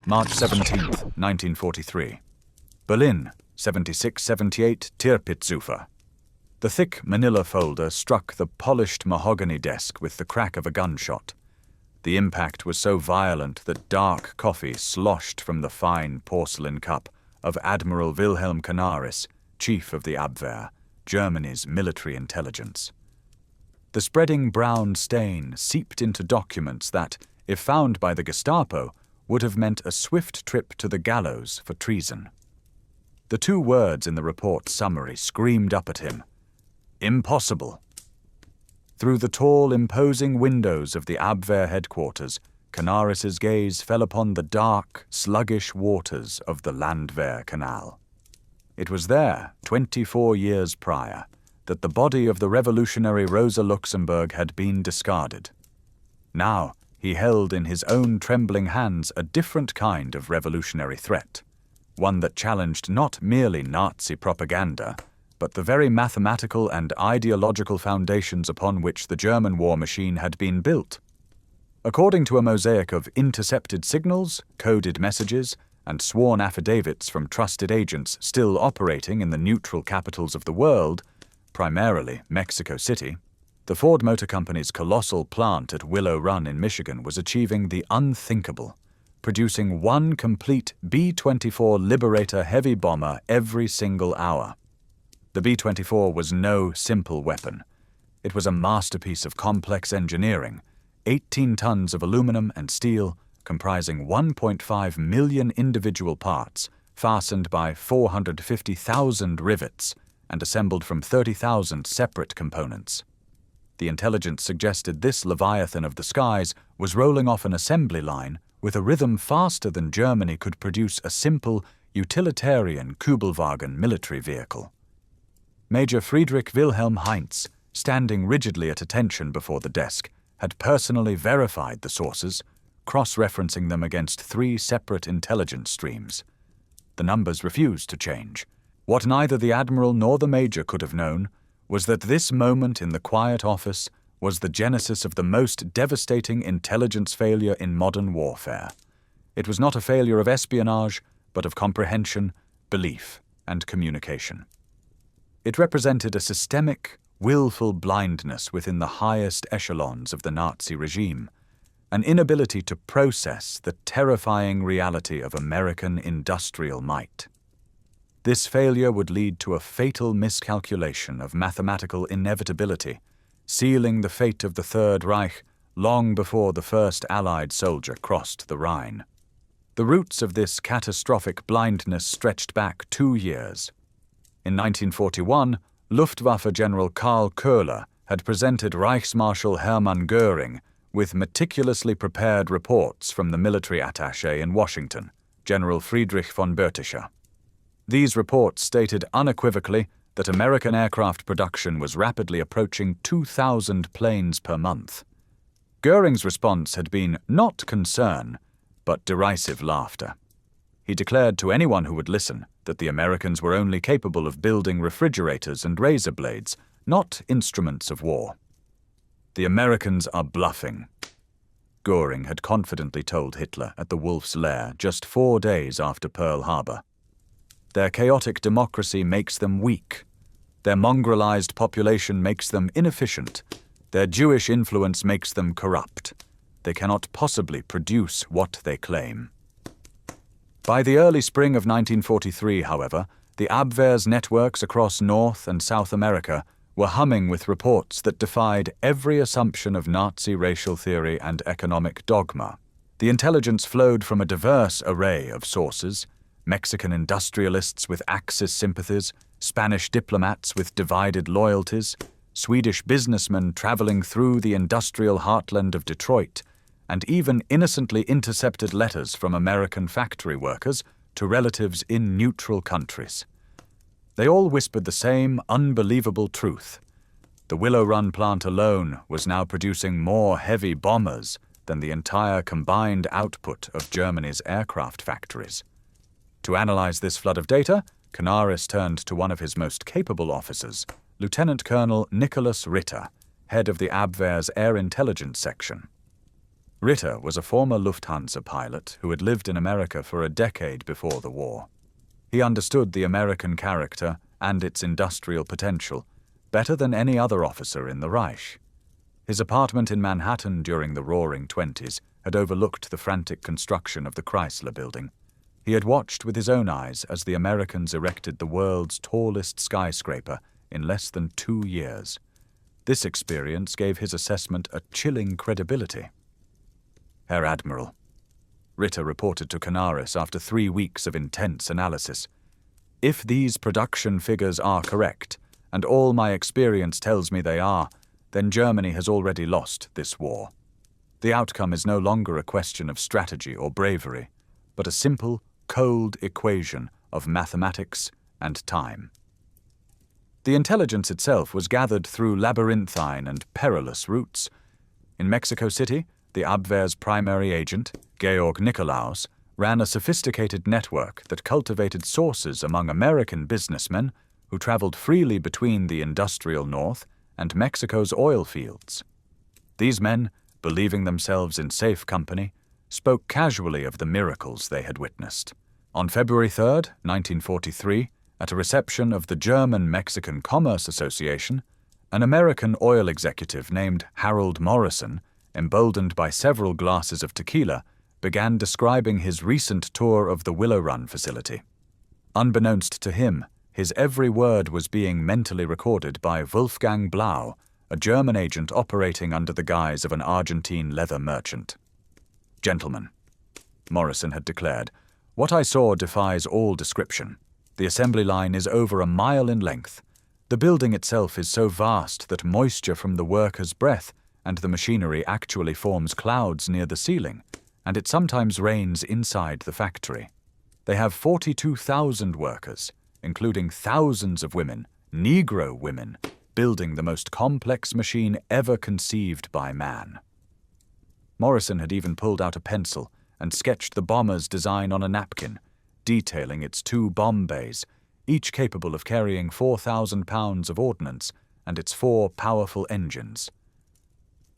March 17, 1943. Berlin, 7678 Tirpitzufer. The thick manila folder struck the polished mahogany desk with the crack of a gunshot. The impact was so violent that dark coffee sloshed from the fine porcelain cup of Admiral Wilhelm Canaris, chief of the Abwehr, Germany's military intelligence. The spreading brown stain seeped into documents that, if found by the Gestapo, would have meant a swift trip to the gallows for treason. The two words in the report's summary screamed up at him: "Impossible." Through the tall, imposing windows of the Abwehr headquarters, Canaris's gaze fell upon the dark, sluggish waters of the Landwehr Canal. It was there, 24 years prior, that the body of the revolutionary Rosa Luxemburg had been discarded. Now, he held in his own trembling hands a different kind of revolutionary threat, one that challenged not merely Nazi propaganda, but the very mathematical and ideological foundations upon which the German war machine had been built. According to a mosaic of intercepted signals, coded messages, and sworn affidavits from trusted agents still operating in the neutral capitals of the world, primarily Mexico City, the Ford Motor Company's colossal plant at Willow Run in Michigan was achieving the unthinkable, producing one complete B-24 Liberator heavy bomber every single hour. The B-24 was no simple weapon. It was a masterpiece of complex engineering, 18 tons of aluminum and steel, comprising 1.5 million individual parts, fastened by 450,000 rivets, and assembled from 30,000 separate components. The intelligence suggested this leviathan of the skies was rolling off an assembly line with a rhythm faster than Germany could produce a simple, utilitarian Kübelwagen military vehicle. Major Friedrich Wilhelm Heinz, standing rigidly at attention before the desk, had personally verified the sources, cross-referencing them against 3 separate intelligence streams. The numbers refused to change. What neither the admiral nor the major could have known was that this moment in the quiet office was the genesis of the most devastating intelligence failure in modern warfare. It was not a failure of espionage, but of comprehension, belief, and communication. It represented a systemic, willful blindness within the highest echelons of the Nazi regime, an inability to process the terrifying reality of American industrial might. This failure would lead to a fatal miscalculation of mathematical inevitability, sealing the fate of the Third Reich long before the first Allied soldier crossed the Rhine. The roots of this catastrophic blindness stretched back 2 years. In 1941, Luftwaffe General Karl Köhler had presented Reichsmarschall Hermann Goering with meticulously prepared reports from the military attaché in Washington, General Friedrich von Bötticher. These reports stated unequivocally that American aircraft production was rapidly approaching 2,000 planes per month. Goering's response had been not concern, but derisive laughter. He declared to anyone who would listen that the Americans were only capable of building refrigerators and razor blades, not instruments of war. "The Americans are bluffing," Goering had confidently told Hitler at the Wolf's Lair just 4 days after Pearl Harbor. "Their chaotic democracy makes them weak. Their mongrelized population makes them inefficient. Their Jewish influence makes them corrupt. They cannot possibly produce what they claim." By the early spring of 1943, however, the Abwehr's networks across North and South America were humming with reports that defied every assumption of Nazi racial theory and economic dogma. The intelligence flowed from a diverse array of sources: Mexican industrialists with Axis sympathies, Spanish diplomats with divided loyalties, Swedish businessmen traveling through the industrial heartland of Detroit, and even innocently intercepted letters from American factory workers to relatives in neutral countries. They all whispered the same unbelievable truth. The Willow Run plant alone was now producing more heavy bombers than the entire combined output of Germany's aircraft factories. To analyze this flood of data, Canaris turned to one of his most capable officers, Lieutenant Colonel Nicholas Ritter, head of the Abwehr's Air Intelligence Section. Ritter was a former Lufthansa pilot who had lived in America for a decade before the war. He understood the American character and its industrial potential better than any other officer in the Reich. His apartment in Manhattan during the Roaring Twenties had overlooked the frantic construction of the Chrysler Building. He had watched with his own eyes as the Americans erected the world's tallest skyscraper in less than 2 years. This experience gave his assessment a chilling credibility. Herr Admiral, Ritter reported to Canaris after 3 weeks of intense analysis, if these production figures are correct, and all my experience tells me they are, then Germany has already lost this war. The outcome is no longer a question of strategy or bravery, but a simple, cold equation of mathematics and time. The intelligence itself was gathered through labyrinthine and perilous routes. In Mexico City, the Abwehr's primary agent, Georg Nikolaus, ran a sophisticated network that cultivated sources among American businessmen who traveled freely between the industrial north and Mexico's oil fields. These men, believing themselves in safe company, spoke casually of the miracles they had witnessed. On February 3, 1943, at a reception of the German-Mexican Commerce Association, an American oil executive named Harold Morrison, emboldened by several glasses of tequila, began describing his recent tour of the Willow Run facility. Unbeknownst to him, his every word was being mentally recorded by Wolfgang Blau, a German agent operating under the guise of an Argentine leather merchant. "Gentlemen," Morrison had declared, "what I saw defies all description. The assembly line is over a mile in length. The building itself is so vast that moisture from the workers' breath and the machinery actually forms clouds near the ceiling, and it sometimes rains inside the factory. They have 42,000 workers, including thousands of women, Negro women, building the most complex machine ever conceived by man." Morrison had even pulled out a pencil and sketched the bomber's design on a napkin, detailing its 2 bomb bays, each capable of carrying 4,000 pounds of ordnance, and its 4 powerful engines.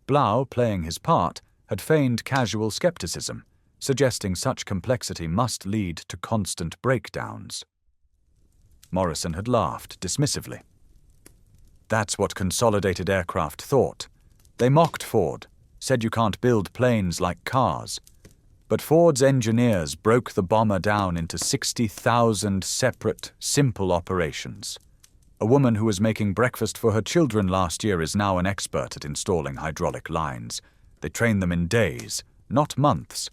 Blau, playing his part, had feigned casual skepticism, suggesting such complexity must lead to constant breakdowns. Morrison had laughed dismissively. "That's what Consolidated Aircraft thought. They mocked Ford, said you can't build planes like cars. But Ford's engineers broke the bomber down into 60,000 separate, simple operations. A woman who was making breakfast for her children last year is now an expert at installing hydraulic lines. They train them in days, not months."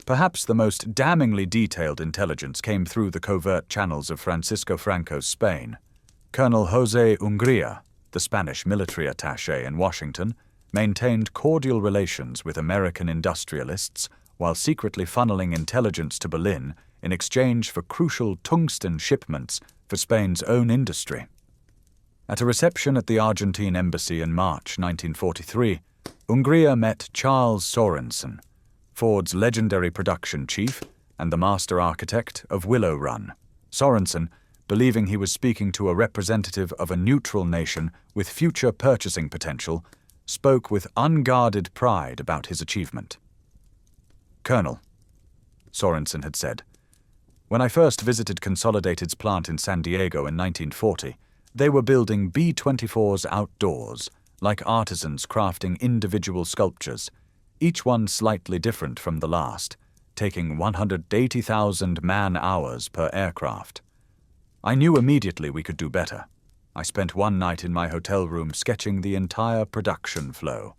Perhaps the most damningly detailed intelligence came through the covert channels of Francisco Franco's Spain. Colonel José Ungría, the Spanish military attaché in Washington, maintained cordial relations with American industrialists while secretly funneling intelligence to Berlin in exchange for crucial tungsten shipments for Spain's own industry. At a reception at the Argentine embassy in March 1943, Ungría met Charles Sorensen, Ford's legendary production chief and the master architect of Willow Run. Sorensen, believing he was speaking to a representative of a neutral nation with future purchasing potential, spoke with unguarded pride about his achievement. "Colonel," Sorensen had said, "when I first visited Consolidated's plant in San Diego in 1940, they were building B-24s outdoors, like artisans crafting individual sculptures, each one slightly different from the last, taking 180,000 man-hours per aircraft. I knew immediately we could do better. I spent one night in my hotel room sketching the entire production flow.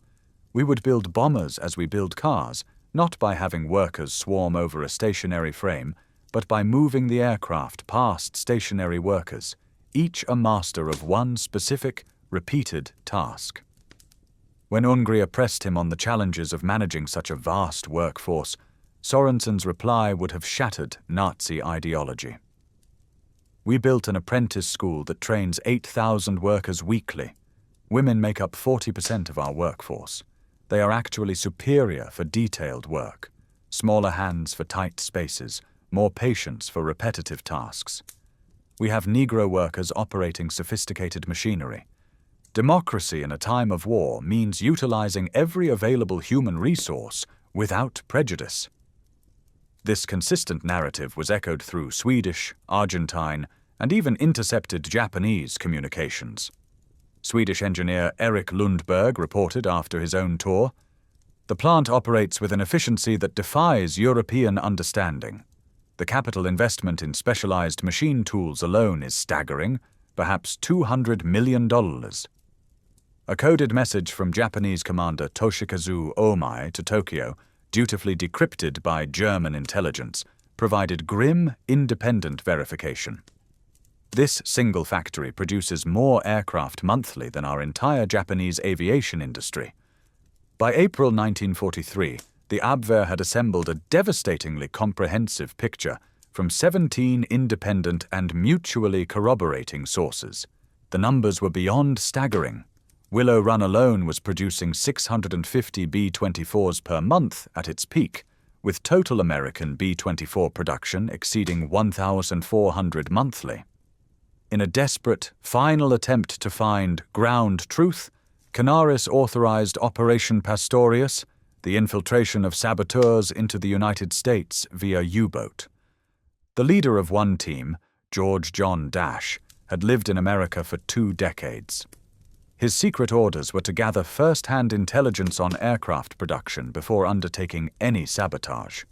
We would build bombers as we build cars, not by having workers swarm over a stationary frame, but by moving the aircraft past stationary workers, each a master of one specific, repeated task." When Ungría pressed him on the challenges of managing such a vast workforce, Sorensen's reply would have shattered Nazi ideology. "We built an apprentice school that trains 8,000 workers weekly. Women make up 40% of our workforce. They are actually superior for detailed work. Smaller hands for tight spaces, more patience for repetitive tasks. We have Negro workers operating sophisticated machinery. Democracy in a time of war means utilizing every available human resource without prejudice. This consistent narrative was echoed through Swedish, Argentine, and even intercepted Japanese communications. Swedish engineer Erik Lundberg reported after his own tour, "The plant operates with an efficiency that defies European understanding. The capital investment in specialized machine tools alone is staggering, perhaps $200 million. A coded message from Japanese commander Toshikazu Omai to Tokyo, dutifully decrypted by German intelligence, provided grim, independent verification. This single factory produces more aircraft monthly than our entire Japanese aviation industry. By April 1943, the Abwehr had assembled a devastatingly comprehensive picture from 17 independent and mutually corroborating sources. The numbers were beyond staggering. Willow Run alone was producing 650 B-24s per month at its peak, with total American B-24 production exceeding 1,400 monthly. In a desperate, final attempt to find ground truth, Canaris authorized Operation Pastorius, the infiltration of saboteurs into the United States via U-boat. The leader of one team, George John Dash, had lived in America for 2 decades. His secret orders were to gather first-hand intelligence on aircraft production before undertaking any sabotage.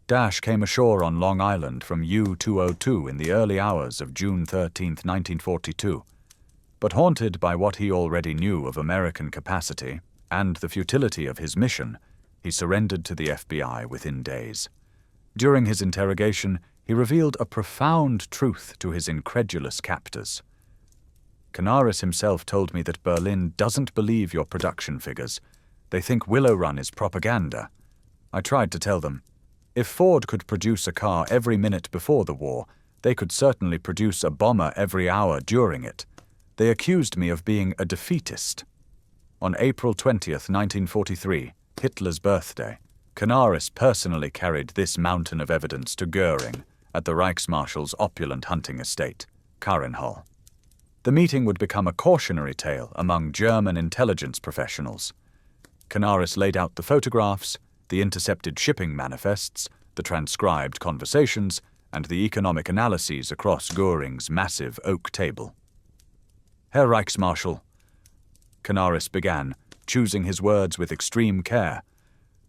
Dash came ashore on Long Island from U-202 in the early hours of June 13, 1942. But haunted by what he already knew of American capacity and the futility of his mission, he surrendered to the FBI within days. During his interrogation, he revealed a profound truth to his incredulous captors. Canaris himself told me that Berlin doesn't believe your production figures. They think Willow Run is propaganda. I tried to tell them, if Ford could produce a car every minute before the war, they could certainly produce a bomber every hour during it. They accused me of being a defeatist. On April 20th, 1943, Hitler's birthday, Canaris personally carried this mountain of evidence to Goering at the Reichsmarshal's opulent hunting estate, Karenhall. The meeting would become a cautionary tale among German intelligence professionals. Canaris laid out the photographs, the intercepted shipping manifests, the transcribed conversations, and the economic analyses across Goering's massive oak table. Herr Reichsmarschall, Canaris began, choosing his words with extreme care,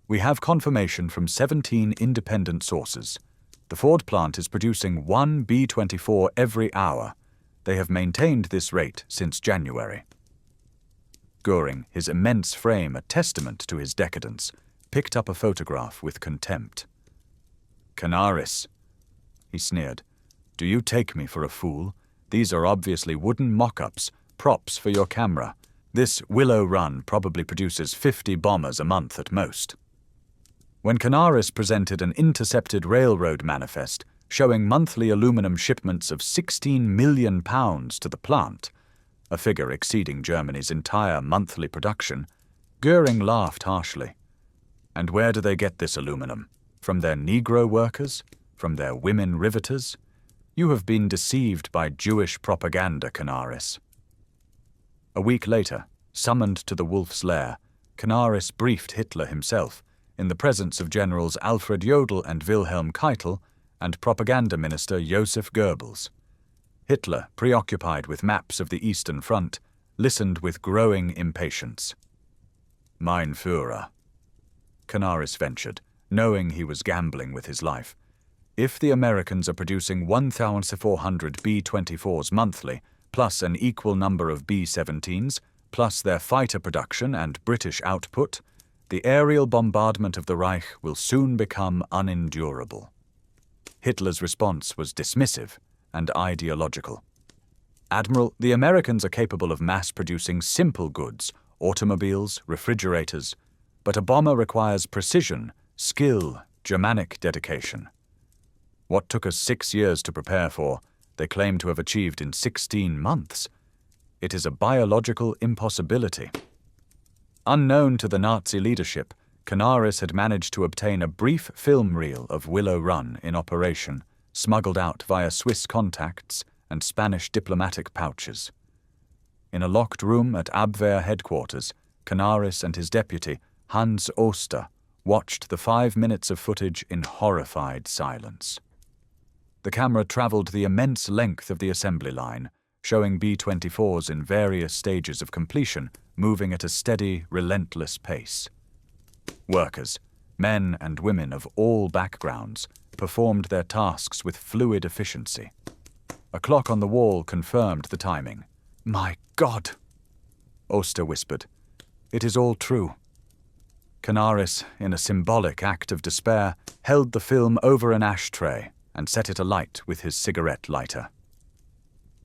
we have confirmation from 17 independent sources. The Ford plant is producing 1 B-24 every hour. They have maintained this rate since January. Goering, his immense frame a testament to his decadence, picked up a photograph with contempt. Canaris, he sneered, do you take me for a fool? These are obviously wooden mock-ups, props for your camera. This Willow Run probably produces 50 bombers a month at most. When Canaris presented an intercepted railroad manifest showing monthly aluminum shipments of £16 million to the plant, a figure exceeding Germany's entire monthly production, Goering laughed harshly. And where do they get this aluminum? From their Negro workers? From their women riveters? You have been deceived by Jewish propaganda, Canaris. A week later, summoned to the Wolf's Lair, Canaris briefed Hitler himself, in the presence of Generals Alfred Jodl and Wilhelm Keitel, and Propaganda Minister Joseph Goebbels. Hitler, preoccupied with maps of the Eastern Front, listened with growing impatience. Mein Führer, Canaris ventured, knowing he was gambling with his life. If the Americans are producing 1,400 B-24s monthly, plus an equal number of B-17s, plus their fighter production and British output, the aerial bombardment of the Reich will soon become unendurable. Hitler's response was dismissive and ideological. Admiral, the Americans are capable of mass-producing simple goods, automobiles, refrigerators, but a bomber requires precision, skill, Germanic dedication. What took us 6 years to prepare for, they claim to have achieved in 16 months. It is a biological impossibility. Unknown to the Nazi leadership, Canaris had managed to obtain a brief film reel of Willow Run in operation, smuggled out via Swiss contacts and Spanish diplomatic pouches. In a locked room at Abwehr headquarters, Canaris and his deputy, Hans Oster, watched the 5 minutes of footage in horrified silence. The camera traveled the immense length of the assembly line, showing B-24s in various stages of completion, moving at a steady, relentless pace. Workers, men and women of all backgrounds, performed their tasks with fluid efficiency. A clock on the wall confirmed the timing. "My God!" Oster whispered. "It is all true." Canaris, in a symbolic act of despair, held the film over an ashtray and set it alight with his cigarette lighter.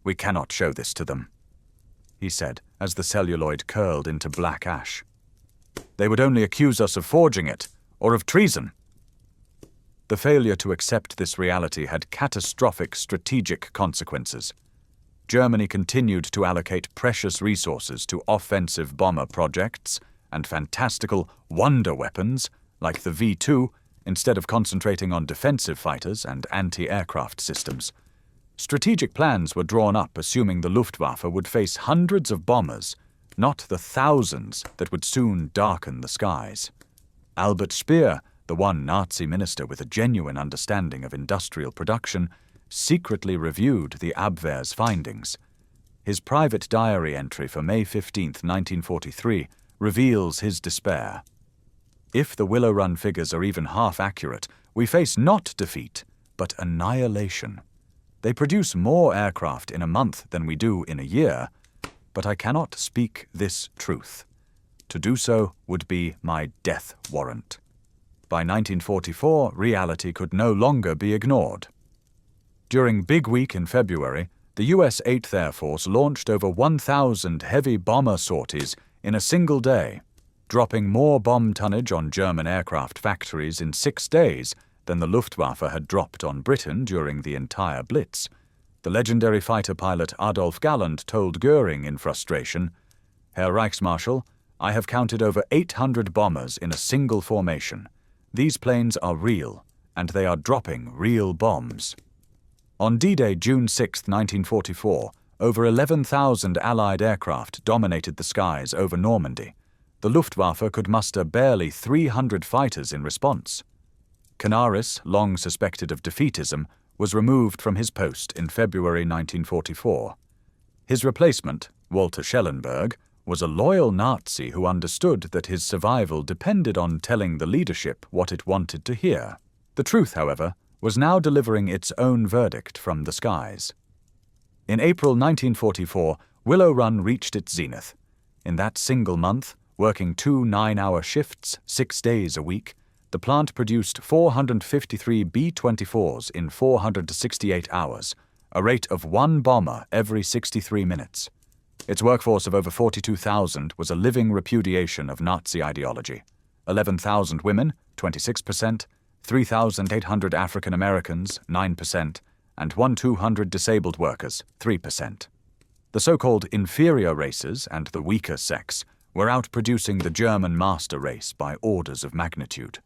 "We cannot show this to them," he said as the celluloid curled into black ash. "They would only accuse us of forging it, or of treason." The failure to accept this reality had catastrophic strategic consequences. Germany continued to allocate precious resources to offensive bomber projects and fantastical wonder weapons like the V-2 instead of concentrating on defensive fighters and anti-aircraft systems. Strategic plans were drawn up assuming the Luftwaffe would face hundreds of bombers, not the thousands that would soon darken the skies. Albert Speer, the one Nazi minister with a genuine understanding of industrial production, secretly reviewed the Abwehr's findings. His private diary entry for May 15, 1943, reveals his despair. "If the Willow Run figures are even half accurate, we face not defeat, but annihilation. They produce more aircraft in a month than we do in a year, but I cannot speak this truth. To do so would be my death warrant." By 1944, reality could no longer be ignored. During Big Week in February, the U.S. 8th Air Force launched over 1,000 heavy bomber sorties in a single day, dropping more bomb tonnage on German aircraft factories in 6 days than the Luftwaffe had dropped on Britain during the entire Blitz. The legendary fighter pilot Adolf Galland told Goering in frustration, "Herr Reichsmarschall, I have counted over 800 bombers in a single formation. These planes are real, and they are dropping real bombs." On D-Day, June 6, 1944, over 11,000 Allied aircraft dominated the skies over Normandy. The Luftwaffe could muster barely 300 fighters in response. Canaris, long suspected of defeatism, was removed from his post in February 1944. His replacement, Walter Schellenberg, was a loyal Nazi who understood that his survival depended on telling the leadership what it wanted to hear. The truth, however, was now delivering its own verdict from the skies. In April 1944, Willow Run reached its zenith. In that single month, working 2 9-hour shifts 6 days a week, the plant produced 453 B-24s in 468 hours, a rate of 1 bomber every 63 minutes. Its workforce of over 42,000 was a living repudiation of Nazi ideology. 11,000 women, 26%, 3,800 African Americans, 9%, and 1,200 disabled workers, 3%. The so-called inferior races and the weaker sex were outproducing the German master race by orders of magnitude.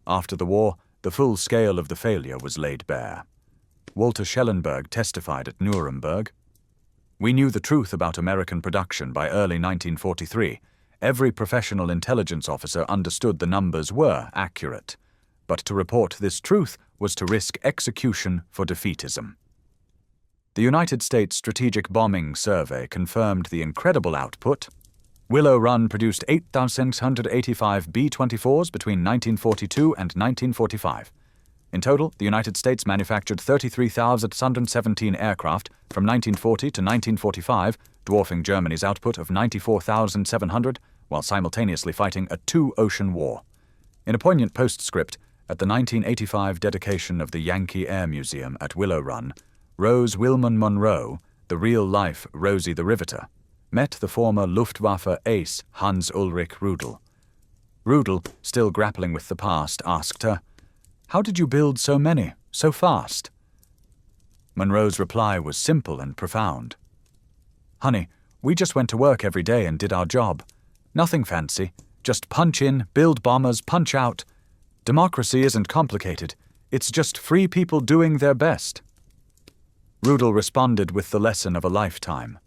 After the war, the full scale of the failure was laid bare. Walter Schellenberg testified at Nuremberg, "We knew the truth about American production by early 1943. Every professional intelligence officer understood the numbers were accurate. But to report this truth was to risk execution for defeatism." The United States Strategic Bombing Survey confirmed the incredible output. Willow Run produced 8,685 B-24s between 1942 and 1945. In total, the United States manufactured 33,617 aircraft from 1940 to 1945, dwarfing Germany's output of 94,700, while simultaneously fighting a 2-ocean war. In a poignant postscript, at the 1985 dedication of the Yankee Air Museum at Willow Run, Rose Wilman Monroe, the real-life Rosie the Riveter, met the former Luftwaffe ace Hans Ulrich Rudel. Rudel, still grappling with the past, asked her, "How did you build so many, so fast?" Monroe's reply was simple and profound. "Honey, we just went to work every day and did our job. Nothing fancy, just punch in, build bombers, punch out. Democracy isn't complicated, it's just free people doing their best." Rudel responded with the lesson of a lifetime.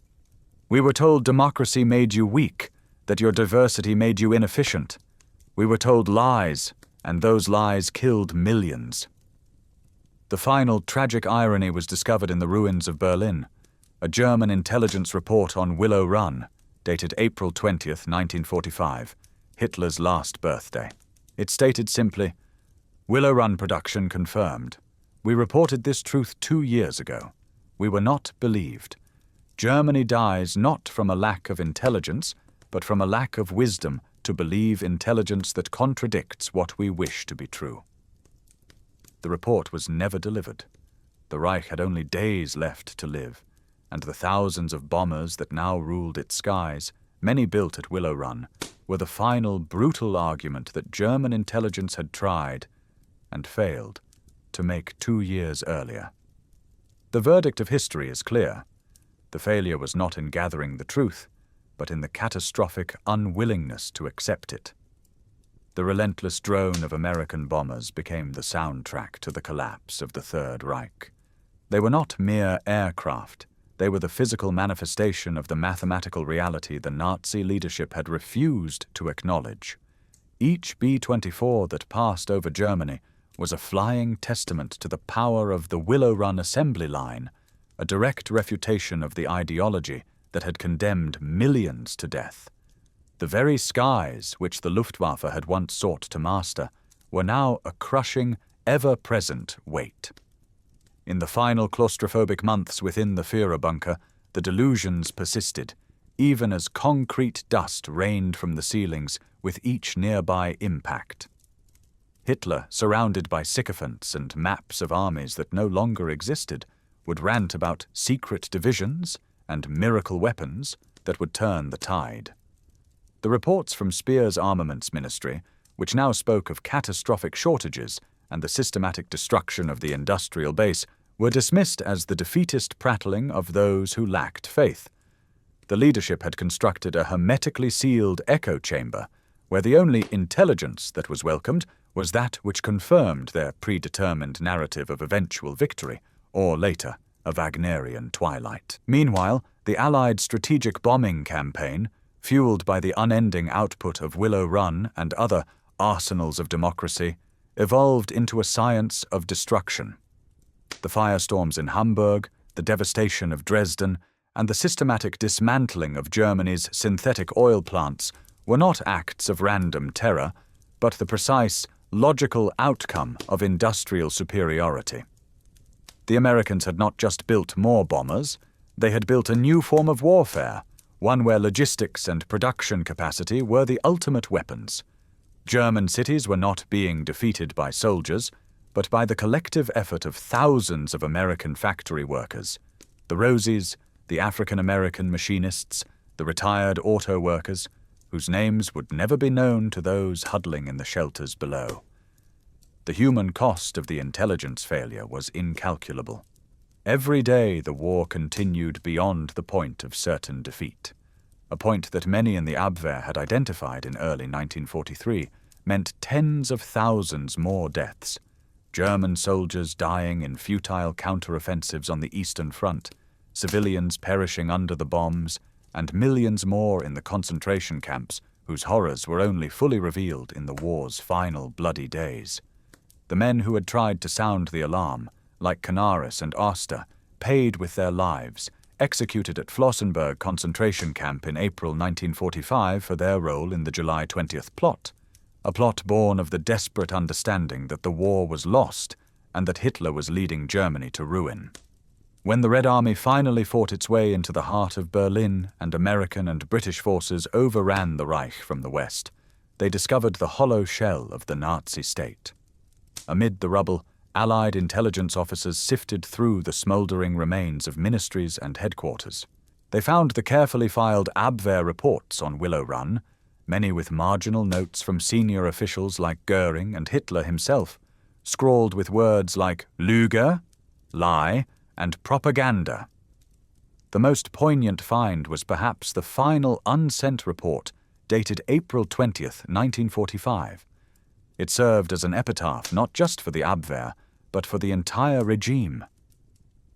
We were told democracy made you weak, that your diversity made you inefficient. We were told lies, and those lies killed millions. The final tragic irony was discovered in the ruins of Berlin. A German intelligence report on Willow Run, dated April 20th, 1945, Hitler's last birthday. It stated simply, "Willow Run production confirmed. We reported this truth 2 years ago. We were not believed. Germany dies not from a lack of intelligence, but from a lack of wisdom to believe intelligence that contradicts what we wish to be true." The report was never delivered. The Reich had only days left to live, and the thousands of bombers that now ruled its skies, many built at Willow Run, were the final brutal argument that German intelligence had tried, and failed, to make 2 years earlier. The verdict of history is clear. The failure was not in gathering the truth, but in the catastrophic unwillingness to accept it. The relentless drone of American bombers became the soundtrack to the collapse of the Third Reich. They were not mere aircraft. They were the physical manifestation of the mathematical reality the Nazi leadership had refused to acknowledge. Each B-24 that passed over Germany was a flying testament to the power of the Willow Run assembly line, a direct refutation of the ideology that had condemned millions to death. The very skies which the Luftwaffe had once sought to master were now a crushing, ever-present weight. In the final claustrophobic months within the Führer bunker, the delusions persisted, even as concrete dust rained from the ceilings with each nearby impact. Hitler, surrounded by sycophants and maps of armies that no longer existed, would rant about secret divisions and miracle weapons that would turn the tide. The reports from Spies' armaments ministry, which now spoke of catastrophic shortages and the systematic destruction of the industrial base, were dismissed as the defeatist prattling of those who lacked faith. The leadership had constructed a hermetically sealed echo chamber, where the only intelligence that was welcomed was that which confirmed their predetermined narrative of eventual victory, or later, a Wagnerian twilight. Meanwhile, the Allied strategic bombing campaign, fueled by the unending output of Willow Run and other arsenals of democracy, evolved into a science of destruction. The firestorms in Hamburg, the devastation of Dresden, and the systematic dismantling of Germany's synthetic oil plants were not acts of random terror, but the precise, logical outcome of industrial superiority. The Americans had not just built more bombers, they had built a new form of warfare, one where logistics and production capacity were the ultimate weapons. German cities were not being defeated by soldiers, but by the collective effort of thousands of American factory workers, the Rosies, the African-American machinists, the retired auto workers, whose names would never be known to those huddling in the shelters below. The human cost of the intelligence failure was incalculable. Every day the war continued beyond the point of certain defeat. A point that many in the Abwehr had identified in early 1943 meant tens of thousands more deaths. German soldiers dying in futile counteroffensives on the Eastern Front, civilians perishing under the bombs, and millions more in the concentration camps whose horrors were only fully revealed in the war's final bloody days. The men who had tried to sound the alarm, like Canaris and Oster, paid with their lives, executed at Flossenburg concentration camp in April 1945 for their role in the July 20th plot, a plot born of the desperate understanding that the war was lost and that Hitler was leading Germany to ruin. When the Red Army finally fought its way into the heart of Berlin and American and British forces overran the Reich from the west, they discovered the hollow shell of the Nazi state. Amid the rubble, Allied intelligence officers sifted through the smouldering remains of ministries and headquarters. They found the carefully filed Abwehr reports on Willow Run, many with marginal notes from senior officials like Goering and Hitler himself, scrawled with words like Lüge, lie, and propaganda. The most poignant find was perhaps the final unsent report dated April 20th, 1945. It served as an epitaph not just for the Abwehr, but for the entire regime.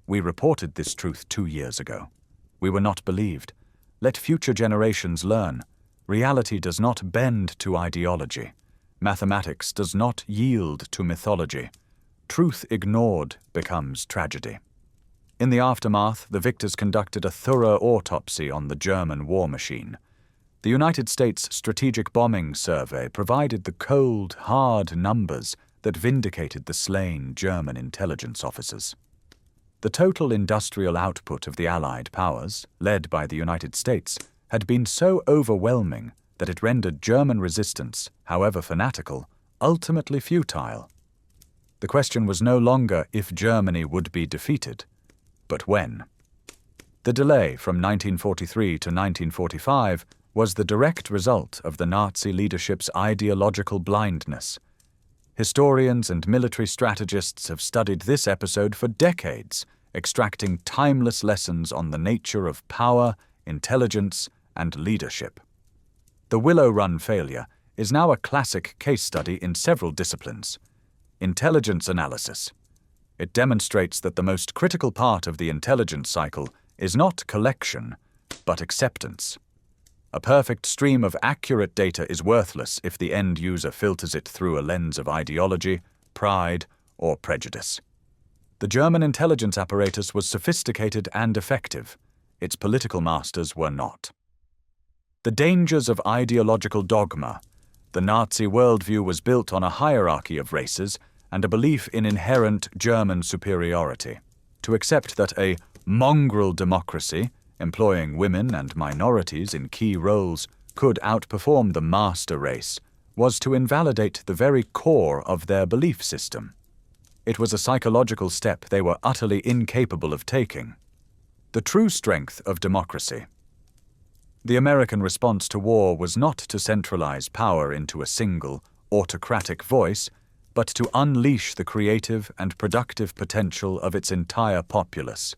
We reported this truth 2 years ago. We were not believed. Let future generations learn. Reality does not bend to ideology. Mathematics does not yield to mythology. Truth ignored becomes tragedy. In the aftermath, the victors conducted a thorough autopsy on the German war machine. The United States Strategic Bombing Survey provided the cold, hard numbers that vindicated the slain German intelligence officers. The total industrial output of the Allied powers, led by the United States, had been so overwhelming that it rendered German resistance, however fanatical, ultimately futile. The question was no longer if Germany would be defeated, but when. The delay from 1943 to 1945 was the direct result of the Nazi leadership's ideological blindness. Historians and military strategists have studied this episode for decades, extracting timeless lessons on the nature of power, intelligence, and leadership. The Willow Run failure is now a classic case study in several disciplines. Intelligence analysis. It demonstrates that the most critical part of the intelligence cycle is not collection, but acceptance. A perfect stream of accurate data is worthless if the end user filters it through a lens of ideology, pride, or prejudice. The German intelligence apparatus was sophisticated and effective. Its political masters were not. The dangers of ideological dogma. The Nazi worldview was built on a hierarchy of races and a belief in inherent German superiority. To accept that a mongrel democracy, employing women and minorities in key roles, could outperform the master race, was to invalidate the very core of their belief system. It was a psychological step they were utterly incapable of taking. The true strength of democracy. The American response to war was not to centralize power into a single, autocratic voice, but to unleash the creative and productive potential of its entire populace.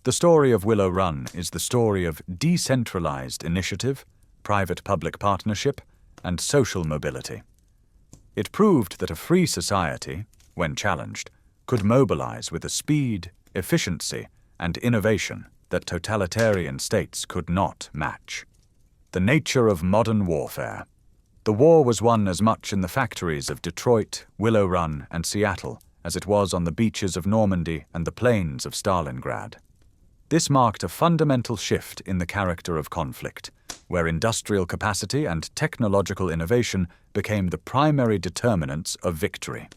The story of Willow Run is the story of decentralized initiative, private-public partnership, and social mobility. It proved that a free society, when challenged, could mobilize with a speed, efficiency, and innovation that totalitarian states could not match. The nature of modern warfare. The war was won as much in the factories of Detroit, Willow Run, and Seattle as it was on the beaches of Normandy and the plains of Stalingrad. This marked a fundamental shift in the character of conflict, where industrial capacity and technological innovation became the primary determinants of victory.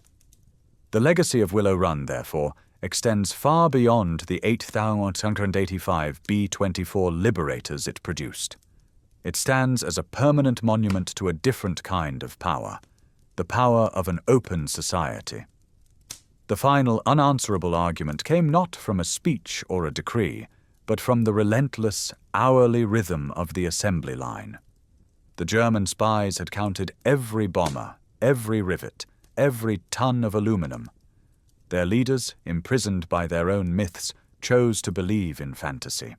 The legacy of Willow Run, therefore, extends far beyond the 8,185 B-24 Liberators it produced. It stands as a permanent monument to a different kind of power, the power of an open society. The final unanswerable argument came not from a speech or a decree, but from the relentless, hourly rhythm of the assembly line. The German spies had counted every bomber, every rivet, every ton of aluminum. Their leaders, imprisoned by their own myths, chose to believe in fantasy.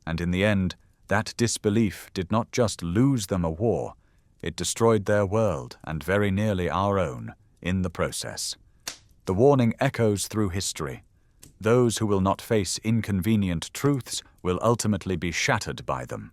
And in the end, that disbelief did not just lose them a war, it destroyed their world, and very nearly our own, in the process. The warning echoes through history. Those who will not face inconvenient truths will ultimately be shattered by them.